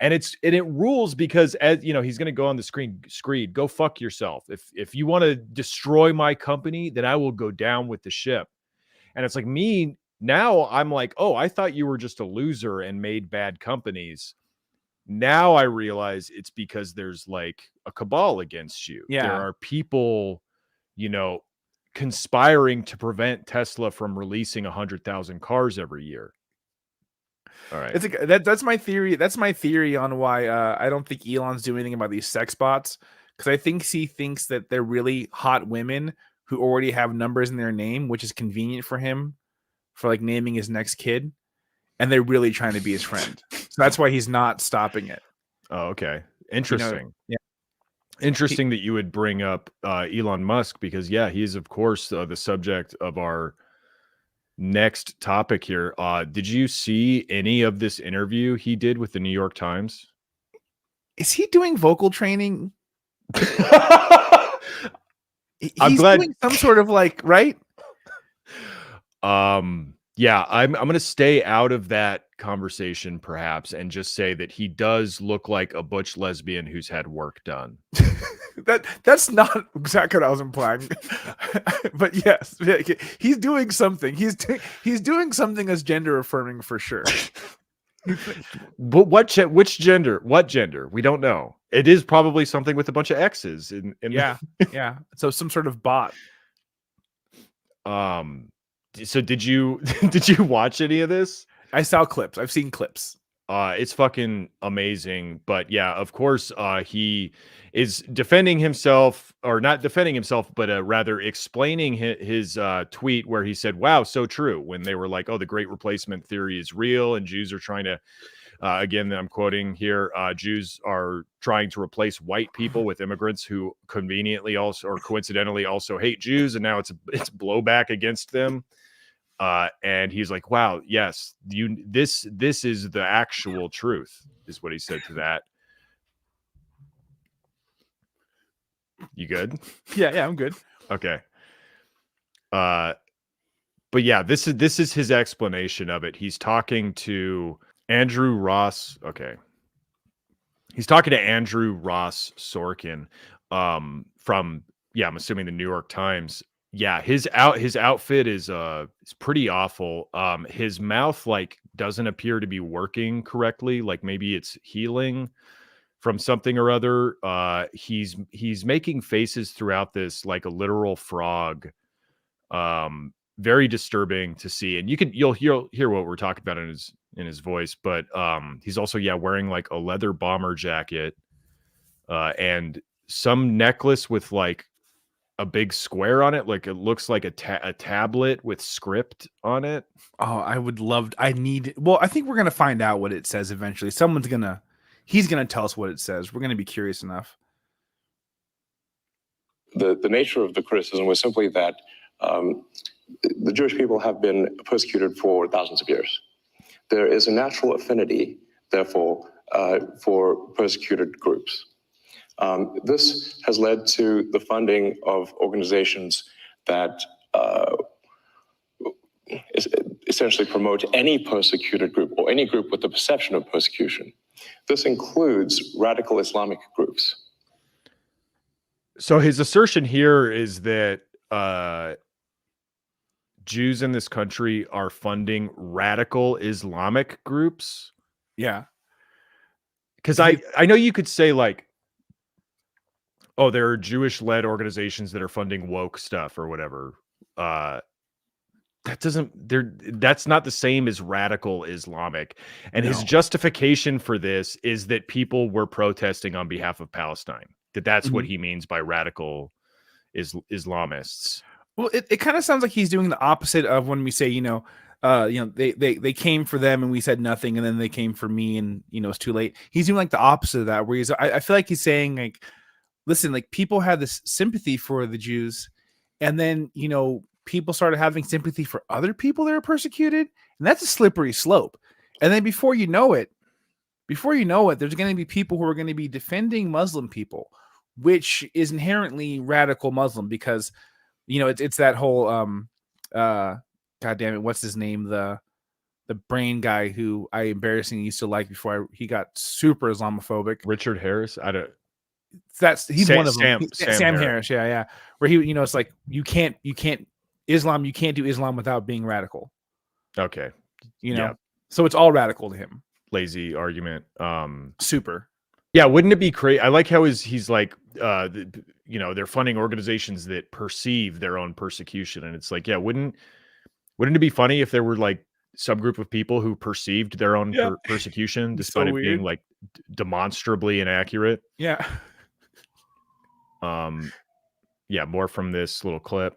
And it rules because, as you know, he's going to go on the screen, Screed, go fuck yourself. If you want to destroy my company, then I will go down with the ship. And it's like me now, I'm like, oh, I thought you were just a loser and made bad companies. Now I realize it's because there's like a cabal against you. Yeah. There are people, conspiring to prevent Tesla from releasing 100,000 cars every year. All right. That's my theory. That's my theory on why I don't think Elon's doing anything about these sex bots, because I think he thinks that they're really hot women who already have numbers in their name, which is convenient for him for like naming his next kid, and they're really trying to be his friend. So that's why he's not stopping it. Oh, okay. Interesting. Yeah. Interesting that you would bring up Elon Musk, because he is of course the subject of our next topic here. Did you see any of this interview he did with the New York Times? Is he doing vocal training? I'm glad. Doing some sort of like, right? Yeah, I'm going to stay out of that conversation perhaps and just say that he does look like a butch lesbian who's had work done. That's not exactly what I was implying. But yes, he's doing something. He's doing something that's gender affirming for sure. But which gender? What gender? We don't know. It is probably something with a bunch of X's in yeah. So some sort of bot. So did you watch any of this? I saw clips. I've seen clips. It's fucking amazing. But yeah, of course, he is defending himself, or not defending himself, but rather explaining his tweet where he said, wow, so true, when they were like, oh, the great replacement theory is real and Jews are trying to, again, I'm quoting here, Jews are trying to replace white people with immigrants who conveniently also, or coincidentally also hate Jews. And now it's blowback against them. And he's like, wow, yes, this is the actual truth, is what he said to that. You good? Yeah, I'm good. Okay. But yeah, this is his explanation of it. He's talking to Andrew Ross. Okay. He's talking to Andrew Ross Sorkin, from, I'm assuming the New York Times. Yeah, his outfit is pretty awful. His mouth like doesn't appear to be working correctly. Like maybe it's healing from something or other. He's making faces throughout this like a literal frog. Very disturbing to see. And you'll hear what we're talking about in his voice, but he's also wearing like a leather bomber jacket and some necklace with like a big square on it, like it looks like a tablet with script on it. Oh, I think we're gonna find out what it says eventually. He's gonna tell us what it says. We're gonna be curious enough. The nature of the criticism was simply that the Jewish people have been persecuted for thousands of years. There is a natural affinity, therefore, for persecuted groups. This has led to the funding of organizations that essentially promote any persecuted group or any group with the perception of persecution. This includes radical Islamic groups. So his assertion here is that Jews in this country are funding radical Islamic groups. Yeah. Because I know you could say like, oh, there are Jewish-led organizations that are funding woke stuff or whatever. That's not the same as radical Islamic. And his justification for this is that people were protesting on behalf of Palestine. That's what he means by radical Islamists. Well, it kind of sounds like he's doing the opposite of when we say, they came for them and we said nothing, and then they came for me and it's too late. He's doing like the opposite of that, where I feel like he's saying like, listen, like people had this sympathy for the Jews, and then people started having sympathy for other people that are persecuted, and that's a slippery slope. And then before you know it, there's going to be people who are going to be defending Muslim people, which is inherently radical Muslim, because it's that whole God damn it, what's his name, the brain guy who I embarrassingly used to like before he got super Islamophobic. Richard Harris. I don't. He's one of them. Sam Sam Harris. Harris. Yeah. Where he, it's like you can't Islam. You can't do Islam without being radical. Okay. Yeah. So it's all radical to him. Lazy argument. Super. Yeah, wouldn't it be crazy? I like how he's like, they're funding organizations that perceive their own persecution, and it's like, yeah, wouldn't it be funny if there were like some group of people who perceived their own persecution despite it being like demonstrably inaccurate? Yeah. Yeah, more from this little clip.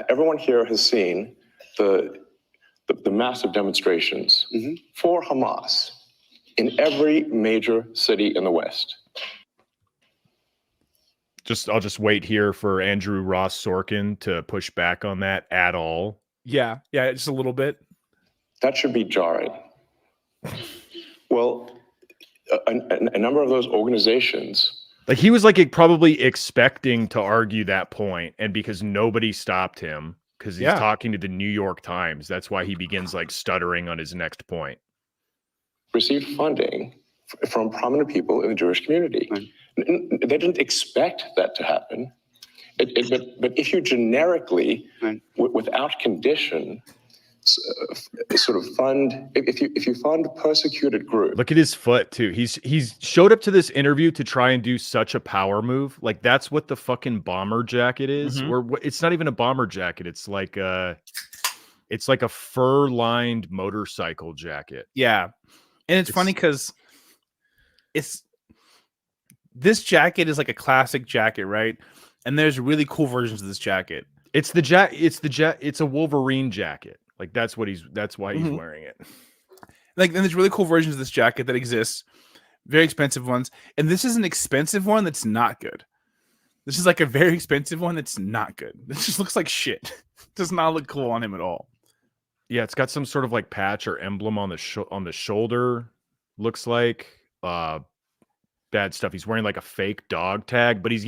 Everyone here has seen the massive demonstrations for Hamas in every major city in the West. I'll just wait here for Andrew Ross Sorkin to push back on that at all. Yeah, just a little bit. That should be jarring. Well, a number of those organizations, like he was like probably expecting to argue that point, and because nobody stopped him because he's talking to the New York Times, that's why he begins like stuttering on his next point. Received funding from prominent people in the Jewish community. Right. They didn't expect that to happen. But if you generically, without condition, sort of fund, if you fund persecuted groups. Look at his foot too. He's showed up to this interview to try and do such a power move. Like that's what the fucking bomber jacket is. Or it's not even a bomber jacket. It's like a fur-lined motorcycle jacket. Yeah. And it's funny because this jacket is like a classic jacket, right? And there's really cool versions of this jacket. It's a Wolverine jacket. Like that's why he's wearing it. Like, and there's really cool versions of this jacket that exists, very expensive ones. And this is an expensive one that's not good. This is like a very expensive one that's not good. This just looks like shit. It does not look cool on him at all. Yeah, it's got some sort of like patch or emblem on the shoulder. Looks like bad stuff. He's wearing like a fake dog tag, but he's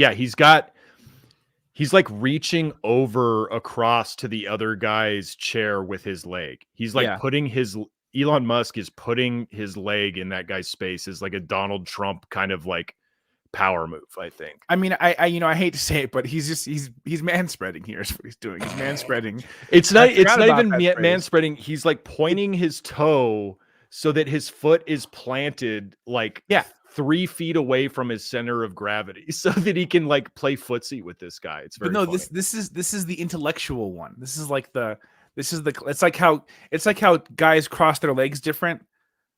like reaching over across to the other guy's chair with his leg. He's like Elon Musk is putting his leg in that guy's space as like a Donald Trump kind of like power move, I think. I mean, I hate to say it, but he's manspreading here is what he's doing. He's manspreading. It's not even manspreading. He's like pointing his toe so that his foot is planted like 3 feet away from his center of gravity so that he can like play footsie with this guy. It's very funny. This is the intellectual one. It's like how guys cross their legs different.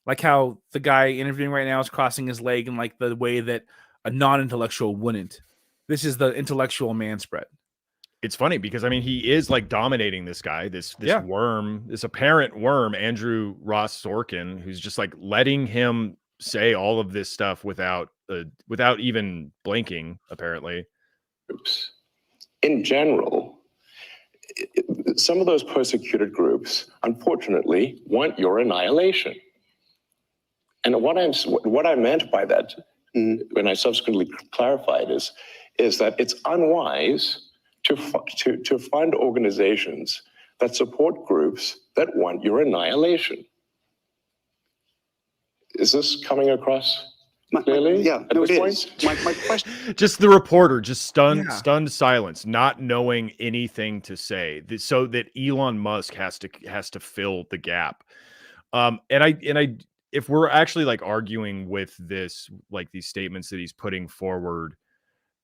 Like how the guy interviewing right now is crossing his leg in like the way that a non-intellectual wouldn't. This is the intellectual man spread. It's funny because I mean he is like dominating this guy, this worm, this apparent worm, Andrew Ross Sorkin, who's just like letting him say all of this stuff without even blinking, apparently. In general, some of those persecuted groups, unfortunately, want your annihilation. And what I meant by that, when I subsequently clarified, is that it's unwise to fund organizations that support groups that want your annihilation. Is this coming across clearly? It is. My question. Just the reporter, just stunned silence, not knowing anything to say, so that Elon Musk has to fill the gap. If we're actually like arguing with this, like these statements that he's putting forward,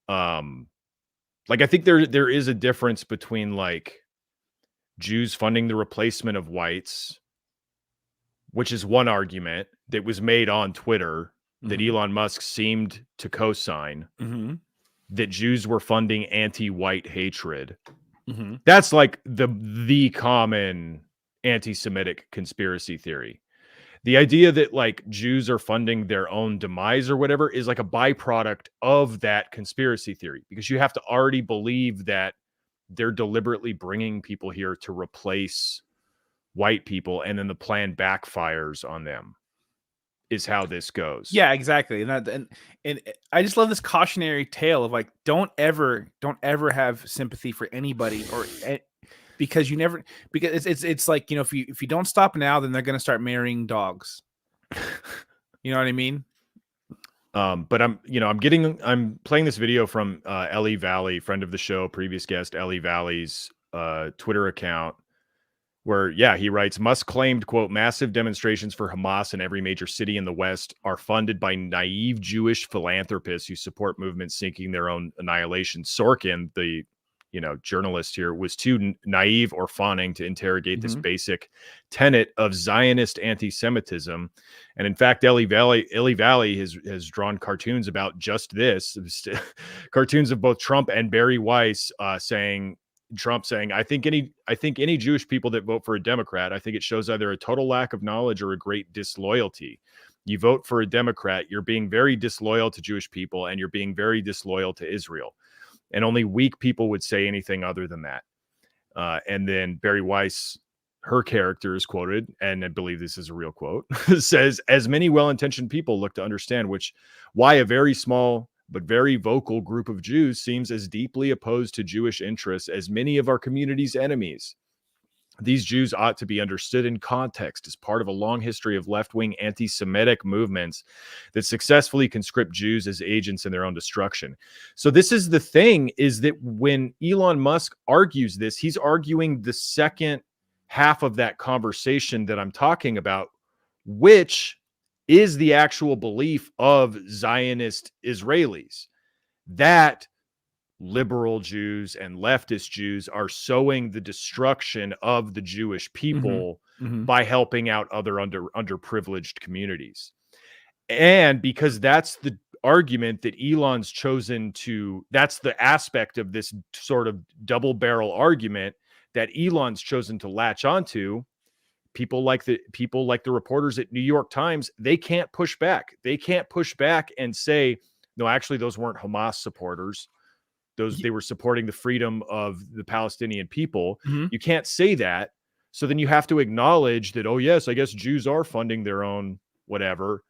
like I think there is a difference between like Jews funding the replacement of whites, which is one argument that was made on Twitter that Elon Musk seemed to co-sign, that Jews were funding anti-white hatred. That's like the common anti-Semitic conspiracy theory. The idea that like Jews are funding their own demise or whatever is like a byproduct of that conspiracy theory, because you have to already believe that they're deliberately bringing people here to replace white people, and then the plan backfires on them, is how this goes. Yeah, exactly. And I just love this cautionary tale of like, don't ever have sympathy for anybody, because it's like, you know, if you don't stop now, then they're going to start marrying dogs. You know what I mean? But I'm playing this video from Ellie Valley, friend of the show, previous guest, Ellie Valley's Twitter account, where, he writes, Musk claimed, quote, massive demonstrations for Hamas in every major city in the West are funded by naive Jewish philanthropists who support movements seeking their own annihilation. Sorkin, the journalist here, was too naive or fawning to interrogate this basic tenet of Zionist anti-Semitism. And in fact, Ellie Valley has drawn cartoons about just this, cartoons of both Trump and Barry Weiss Trump saying, I think any Jewish people that vote for a Democrat, I think it shows either a total lack of knowledge or a great disloyalty. You vote for a Democrat, you're being very disloyal to Jewish people, and you're being very disloyal to Israel. And only weak people would say anything other than that. And then Barry Weiss, her character, is quoted, and I believe this is a real quote, says, as many well-intentioned people look to understand why a very small but very vocal group of Jews seems as deeply opposed to Jewish interests as many of our community's enemies. These Jews ought to be understood in context as part of a long history of left-wing anti-Semitic movements that successfully conscript Jews as agents in their own destruction. So this is the thing, is that when Elon Musk argues this, he's arguing the second half of that conversation that I'm talking about, which is the actual belief of Zionist Israelis, that liberal Jews and leftist Jews are sowing the destruction of the Jewish people by helping out other underprivileged communities. And because that's the argument that Elon's chosen to, that's the aspect of this sort of double barrel argument that Elon's chosen to latch onto, people like the reporters at New York Times, they can't push back. They can't push back and say, no, actually, those weren't Hamas supporters. They were supporting the freedom of the Palestinian people. You can't say that. So then you have to acknowledge that, oh, yes, I guess Jews are funding their own whatever.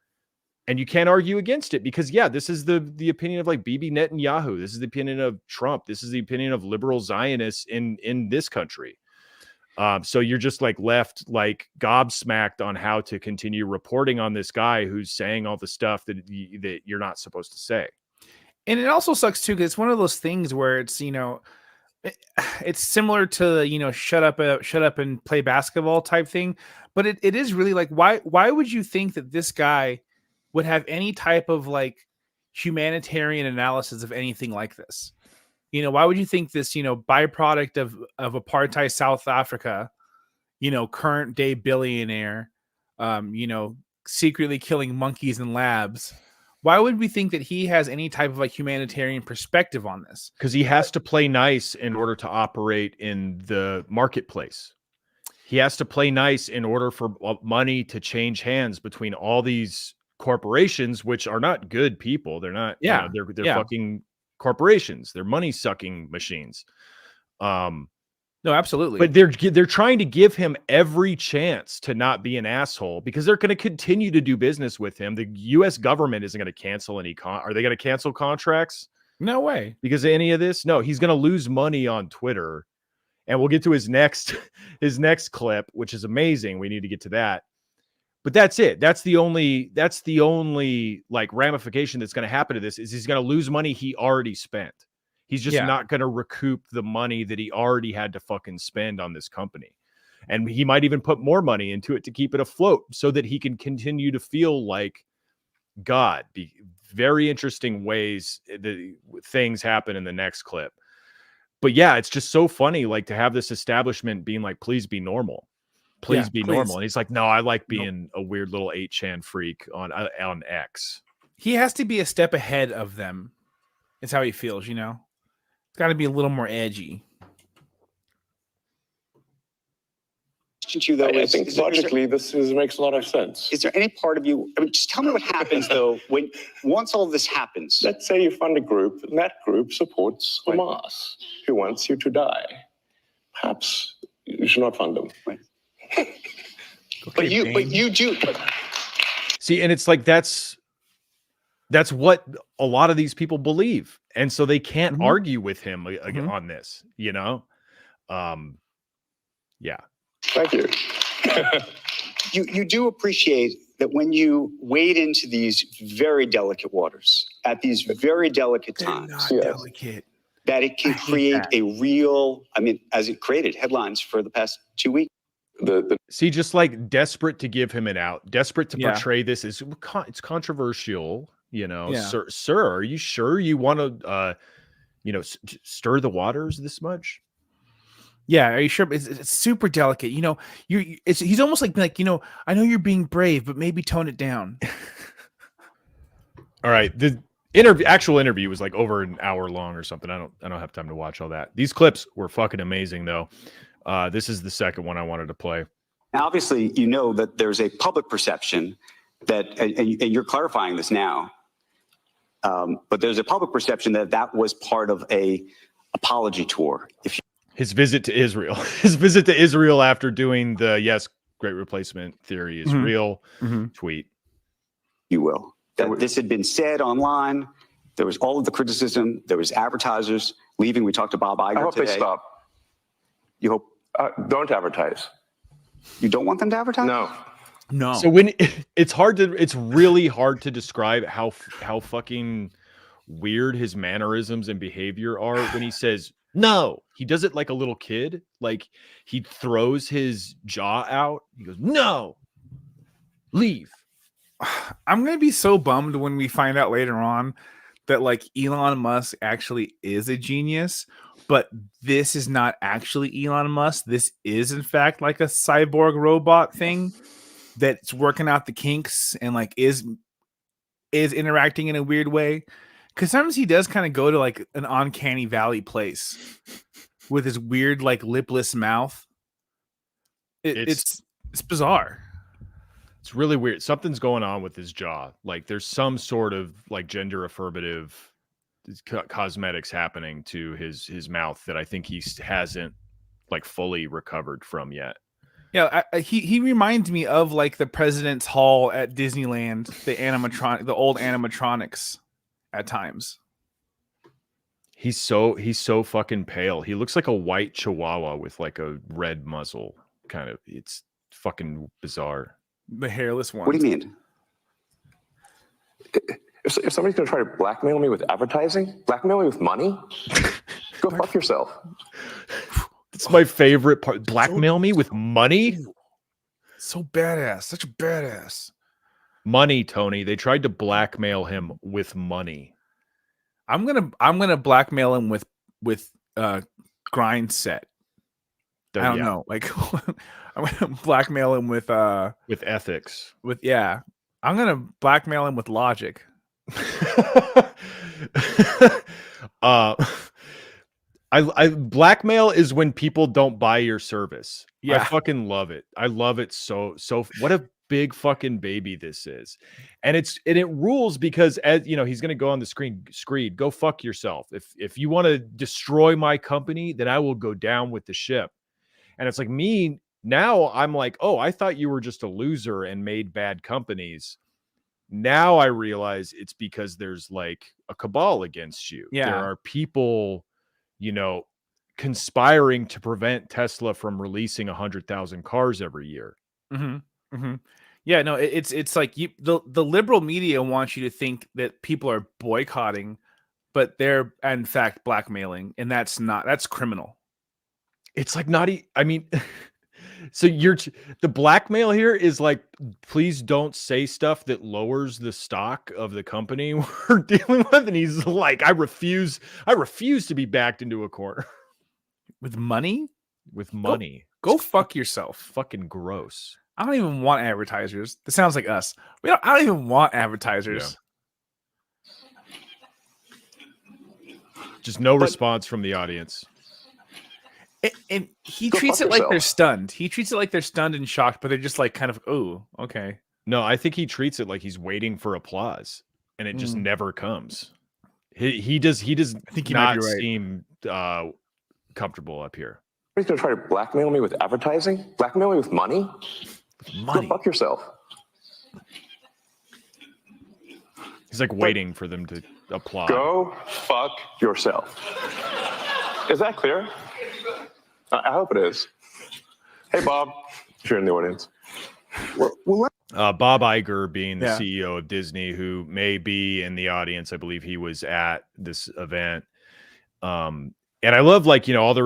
And you can't argue against it because, this is the opinion of like Bibi Netanyahu. This is the opinion of Trump. This is the opinion of liberal Zionists in this country. So you're just like left like gobsmacked on how to continue reporting on this guy who's saying all the stuff that you're not supposed to say. And it also sucks too, because it's one of those things where it's, it's similar to the, shut up and play basketball type thing. But it is really like, why would you think that this guy would have any type of like humanitarian analysis of anything like this? Why would you think this, byproduct of apartheid South Africa, current day billionaire, secretly killing monkeys in labs, why would we think that he has any type of like humanitarian perspective on this? Because he has to play nice in order to operate in the marketplace. He has to play nice in order for money to change hands between all these corporations, which are not good people. They're not, they're fucking corporations. They're money sucking machines. No, absolutely. But they're trying to give him every chance to not be an asshole because they're going to continue to do business with him. The U.S. government isn't going to cancel any are they going to cancel contracts? No way. Because of any of this? No, he's going to lose money on Twitter. And we'll get to his next clip, which is amazing. We need to get to that. But that's it. That's the only like ramification that's going to happen to this is he's going to lose money he already spent. He's just not going to recoup the money that he already had to fucking spend on this company. And he might even put more money into it to keep it afloat so that he can continue to feel like God. Very interesting ways that things happen in the next clip. But it's just so funny, like to have this establishment being like, please be normal. Please be normal. And he's like, no, I like being a weird little 8chan freak on X. He has to be a step ahead of them. It's how he feels, It's got to be a little more edgy. To you, though, I think logically this makes a lot of sense. Is there any part of you? Just tell me what happens though once all this happens. Let's say you fund a group, and that group supports Hamas, who wants you to die. Perhaps you should not fund them. Right. But you do. See, and it's like that's what a lot of these people believe. And so they can't argue with him on this, Yeah. Thank you. You do appreciate that when you wade into these very delicate waters at these very delicate They're times, not Yes. delicate. that it can I hate create that. a real, I mean, as it created headlines for the past 2 weeks. See, just like desperate to give him an out, desperate to Yeah. portray this as it's controversial, you know. Yeah. Sir, are you sure you want to stir the waters this much? Yeah, are you sure? It's super delicate. You know, he's almost like, you know, I know you're being brave, but maybe tone it down. All right, the actual interview was like over an hour long or something. I don't have time to watch all that. These clips were fucking amazing though. This is the second one I wanted to play. Now, obviously, you know that there's a public perception that, and you're clarifying this now, but there's a public perception that that was part of a apology tour. His visit to Israel, his visit to Israel after doing the Great Replacement Theory is real tweet. You will. That this had been said online. There was all of the criticism. There was advertisers leaving. We talked to Bob Iger I hope today. they stop. You hope Don't advertise. you don't want them to advertise? No. So when it's really hard to describe how fucking weird his mannerisms and behavior are when he says no. He does it like a little kid. Like he throws his jaw out. He goes, no, leave. I'm gonna be so bummed when we find out later on that like Elon Musk actually is a genius, but this is not actually Elon Musk. This is in fact like a cyborg robot thing that's working out the kinks and like is interacting in a weird way. Because sometimes he does kind of go to like an uncanny valley place with his weird like lipless mouth. It's bizarre. It's really weird. Something's going on with his jaw. Like there's some sort of like gender affirmative cosmetics happening to his mouth that I think he hasn't like fully recovered from yet. Yeah, he reminds me of like the President's Hall at Disneyland, the old animatronics at times. He's so fucking pale. He looks like a white chihuahua with like a red muzzle. Kind of. It's fucking bizarre. The hairless one. What do you mean? If somebody's going to try to blackmail me with advertising, blackmail me with money, go fuck yourself. It's my favorite part. Blackmail me with money? So badass. Such a badass. Money, Tony. They tried to blackmail him with money. I'm gonna blackmail him with grind set. I don't know. Like I'm gonna blackmail him with ethics. I'm gonna blackmail him with logic. I blackmail is when people don't buy your service. Yeah. I fucking love it. I love it so what a big fucking baby this is. And it rules because, as you know, he's gonna go on the screen, Screed, go fuck yourself. If you want to destroy my company, then I will go down with the ship. And it's like me now, I'm like, oh, I thought you were just a loser and made bad companies. Now I realize it's because there's like a cabal against you. Yeah. There are people, you know, conspiring to prevent Tesla from releasing 100,000 cars every year. Mm-hmm. Mm-hmm. Yeah, no, it's like the liberal media wants you to think that people are boycotting, but they're in fact blackmailing, and that's criminal. It's like I mean, so the blackmail here is like, please don't say stuff that lowers the stock of the company we're dealing with. And he's like, I refuse to be backed into a corner. With money? With money. Go fuck yourself. Fucking gross. I don't even want advertisers. This sounds like us. I don't even want advertisers. Yeah. Just no response from the audience. And he treats it like they're stunned. He treats it like they're stunned and shocked, but they're just like kind of, oh, okay. No, I think he treats it like he's waiting for applause, and it just never comes. He does I think not seem comfortable up here. He's going to try to blackmail me with advertising? Blackmail me with money? Go fuck yourself. He's like waiting for them to applaud. Go fuck yourself. Is that clear? I hope it is. Hey, Bob, if you're in the audience. Bob Iger being the Yeah. CEO of Disney, who may be in the audience. I believe he was at this event. And I love, like, you know, all the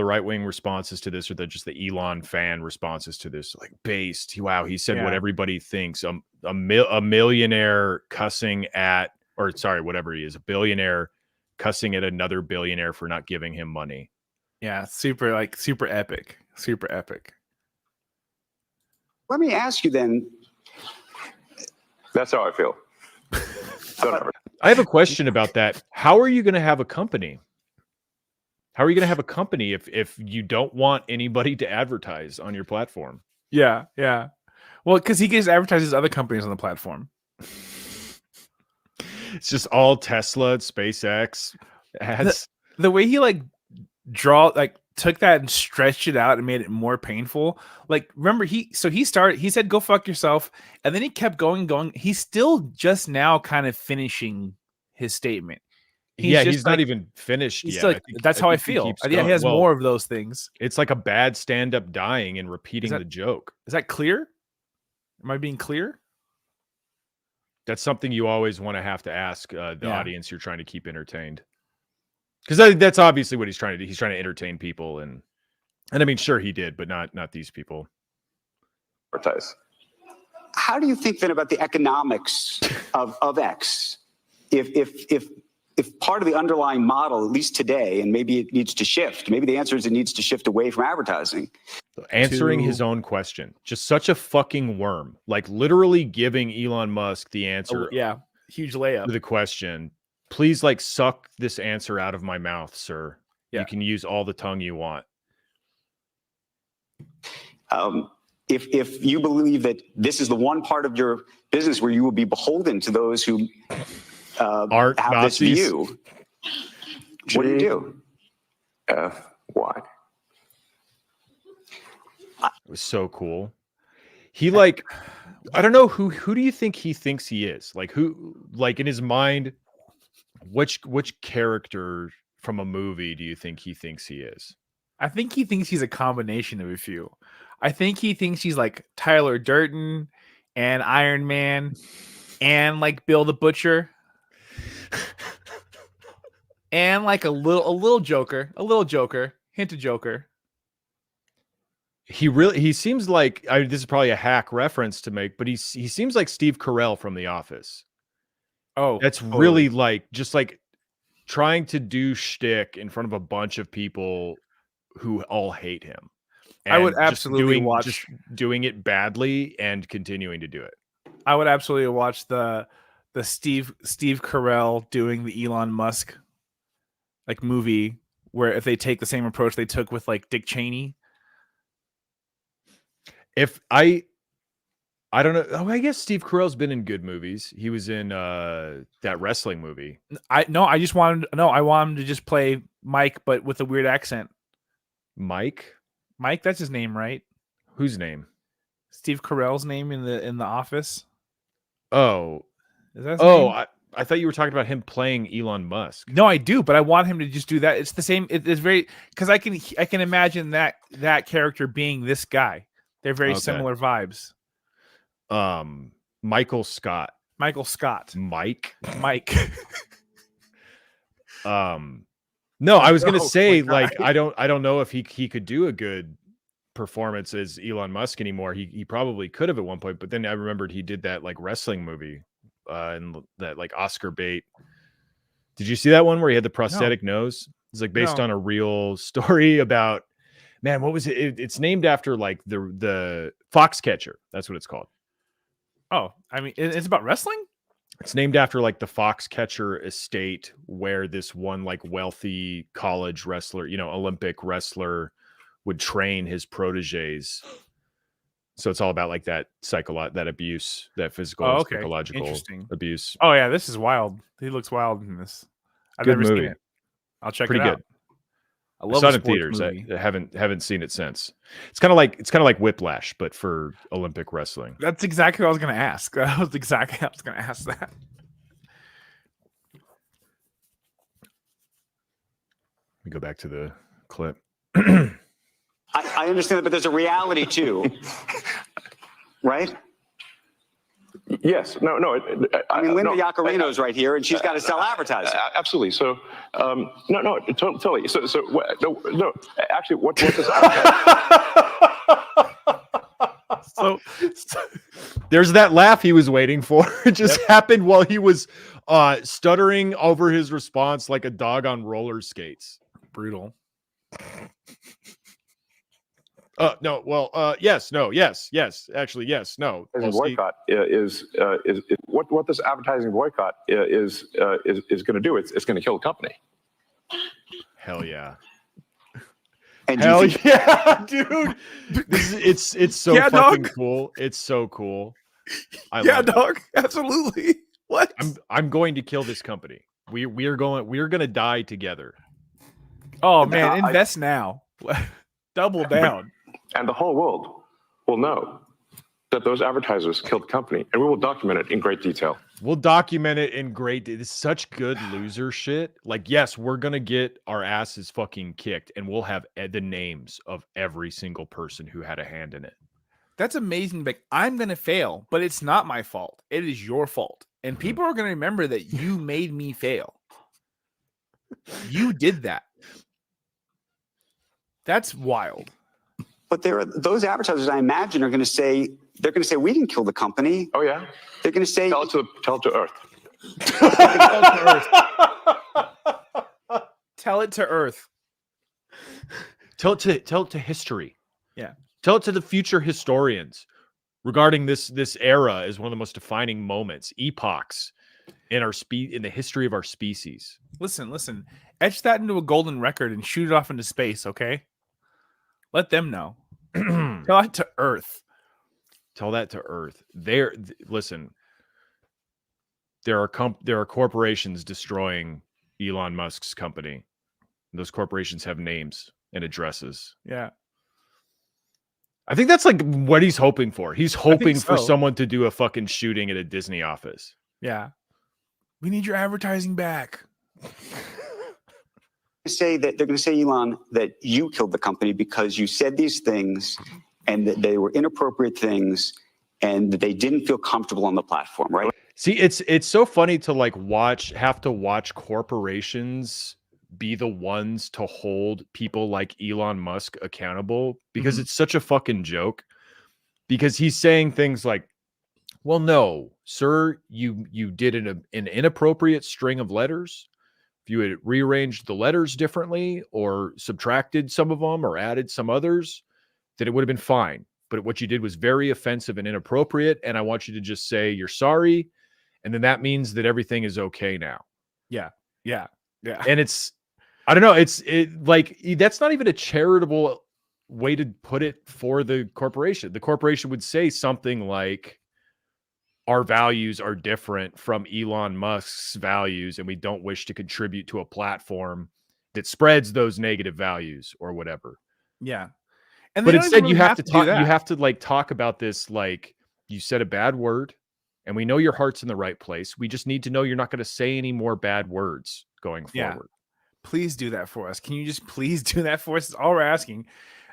right-wing responses to this, or just the Elon fan responses to this, like, based. Wow, he said what everybody thinks. A millionaire cussing at, or sorry, whatever he is, a billionaire cussing at another billionaire for not giving him money. Yeah, super epic. Super epic. Let me ask you then. That's how I feel. Whatever. I have a question about that. How are you going to have a company? How are you going to have a company if you don't want anybody to advertise on your platform? Yeah. Well, because he gets advertises other companies on the platform. It's just all Tesla, SpaceX ads. The way he took that and stretched it out and made it more painful. Like, remember, he said, go fuck yourself. And then he kept going. He's still just now kind of finishing his statement. He's not even finished yet. Like, that's how I feel. He has more of those things. It's like a bad stand-up dying and repeating the joke. Is that clear? Am I being clear? That's something you always want to have to ask the audience you're trying to keep entertained. Because that's obviously what he's trying to do. He's trying to entertain people, and I mean, sure he did, but not these people. Advertise. How do you think then about the economics of X? If part of the underlying model, at least today, and maybe it needs to shift, maybe the answer is it needs to shift away from advertising. Answering his own question. Just such a fucking worm. Like, literally giving Elon Musk the answer. Huge layup. To the question. Please, like, suck this answer out of my mouth, sir. Yeah. You can use all the tongue you want. If you believe that this is the one part of your business where you will be beholden to those who aren't have Nazis. This view, what do you do? Why? It was so cool. He, like, I don't know, who do you think he thinks he is? Like, who, like, in his mind, which character from a movie do you think he thinks he is? I think he thinks he's a combination of a few. I think he thinks he's like Tyler Durden and Iron Man and like Bill the Butcher. And like a little Joker, hint of Joker. He seems like, this is probably a hack reference to make, but he seems like Steve Carell from The Office. Oh, that's really like, just like trying to do shtick in front of a bunch of people who all hate him. I would absolutely just doing it badly and continuing to do it. I would absolutely watch the Steve Carell doing the Elon Musk like movie, where if they take the same approach they took with like Dick Cheney. If I don't know. Oh, I guess Steve Carell's been in good movies. He was in that wrestling movie. I want him to just play Mike, but with a weird accent. Mike, that's his name, right? Whose name? Steve Carell's name in the Office. Oh, is that his name? I thought you were talking about him playing Elon Musk. No, I do, but I want him to just do that. It's the same. It's very, because I can imagine that character being this guy. They're very similar vibes. Michael Scott. Mike. No, I was gonna say, like, I don't know if he could do a good performance as Elon Musk anymore. He probably could have at one point, but then I remembered he did that like wrestling movie, and that like Oscar bait. Did you see that one where he had the prosthetic nose? It's like based on a real story about, man, what was it? It's named after like the Foxcatcher. That's what it's called. Oh, I mean, it's about wrestling? It's named after like the Foxcatcher estate, where this one like wealthy college wrestler, Olympic wrestler, would train his proteges. So it's all about like that that abuse, that physical, psychological abuse. Oh yeah, this is wild. He looks wild in this. I've never seen it. I'll check it out. Pretty good. I love it in theaters. I haven't seen it since. It's kind of like Whiplash, but for Olympic wrestling. That's exactly what I was going to ask. I was going to ask that. Let me go back to the clip. I understand that, but there's a reality too, right? Yes. No. I mean, Linda no, Yaccarino's right here, and she's got to sell advertising. Absolutely. So, no, totally. So, no. Actually, what this advertising? So there's that laugh he was waiting for. It just happened while he was stuttering over his response like a dog on roller skates. Brutal. No. Well, yes, no, yes, actually, yes, no. Boycott is what this advertising boycott is going to do. It's going to kill the company. Hell yeah. And Hell yeah, dude. It's so fucking cool. It's so cool. I love dog. Absolutely. What? I'm going to kill this company. We're going to die together. Oh man, invest now. Double down. And the whole world will know that those advertisers killed the company, and we will document it in great detail. We'll document it in great. It's such good loser shit. Like, yes, we're gonna get our asses fucking kicked, and we'll have the names of every single person who had a hand in it. That's amazing. Like, I'm gonna fail, but it's not my fault. It is your fault, and people are gonna remember that you made me fail. You did that. That's wild. But those advertisers, I imagine, are going to say, we didn't kill the company. Oh yeah. They're going to say, tell it to Earth. Tell it to Earth. Tell it to history. Yeah. Tell it to the future historians regarding this era as one of the most defining moments, epochs in the history of our species. Listen. Etch that into a golden record and shoot it off into space, okay? Let them know. Tell that to Earth. Tell that to Earth. Listen. There are corporations destroying Elon Musk's company. Those corporations have names and addresses. Yeah. I think that's like what he's hoping for. He's hoping for so. someone to do a fucking shooting at a Disney office. Yeah. We need your advertising back. they're going to say, Elon, that you killed the company because you said these things and that they were inappropriate things and that they didn't feel comfortable on the platform, right? See, it's so funny to have to watch corporations be the ones to hold people like Elon Musk accountable, because it's such a fucking joke, because he's saying things like, well, no, sir, you did an inappropriate string of letters. If you had rearranged the letters differently or subtracted some of them or added some others, then it would have been fine. But what you did was very offensive and inappropriate. And I want you to just say you're sorry. And then that means that everything is okay now. Yeah. And I don't know. That's not even a charitable way to put it for the corporation. The corporation would say something like, our values are different from Elon Musk's values, and we don't wish to contribute to a platform that spreads those negative values or whatever. Yeah. But instead you have to talk about this like you said a bad word, and we know your heart's in the right place. We just need to know you're not going to say any more bad words going forward. Please do that for us. Can you just please do that for us? That's all we're asking.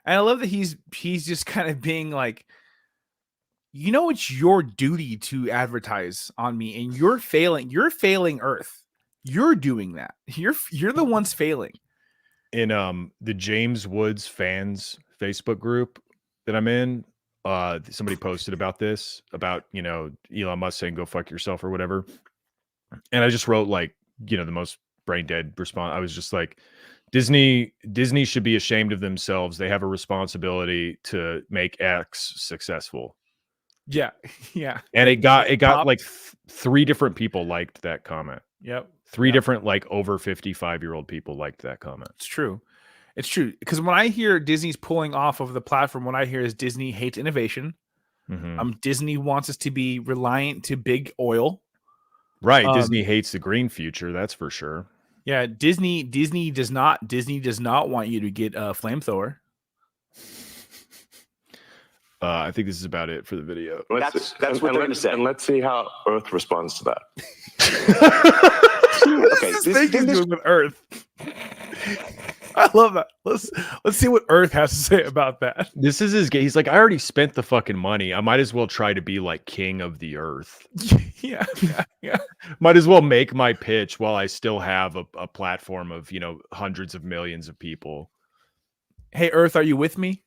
And I love that he's just kind of being like, you know, it's your duty to advertise on me, and you're failing. You're failing Earth. You're doing that. You're the ones failing. In the James Woods fans Facebook group that I'm in, somebody posted about this, about, you know, Elon Musk saying go fuck yourself or whatever. And I just wrote like, you know, the most brain dead response. I was just like, Disney should be ashamed of themselves. They have a responsibility to make X successful. Yeah. And it got like 3 different people liked that comment. Yep. 3 different like over 55-year-old people liked that comment. It's true. Because when I hear Disney's pulling off of the platform, what I hear is Disney hates innovation. Disney wants us to be reliant to big oil. Right. Disney hates the green future. That's for sure. Yeah. Disney does not want you to get a flamethrower. I think this is about it for the video. That's what they're going to say. And let's see how Earth responds to that. Okay, this doing with Earth. I love that. Let's see what Earth has to say about that. This is his. He's like, I already spent the fucking money. I might as well try to be like king of the earth. Yeah. Might as well make my pitch while I still have a platform of hundreds of millions of people. Hey, Earth, are you with me?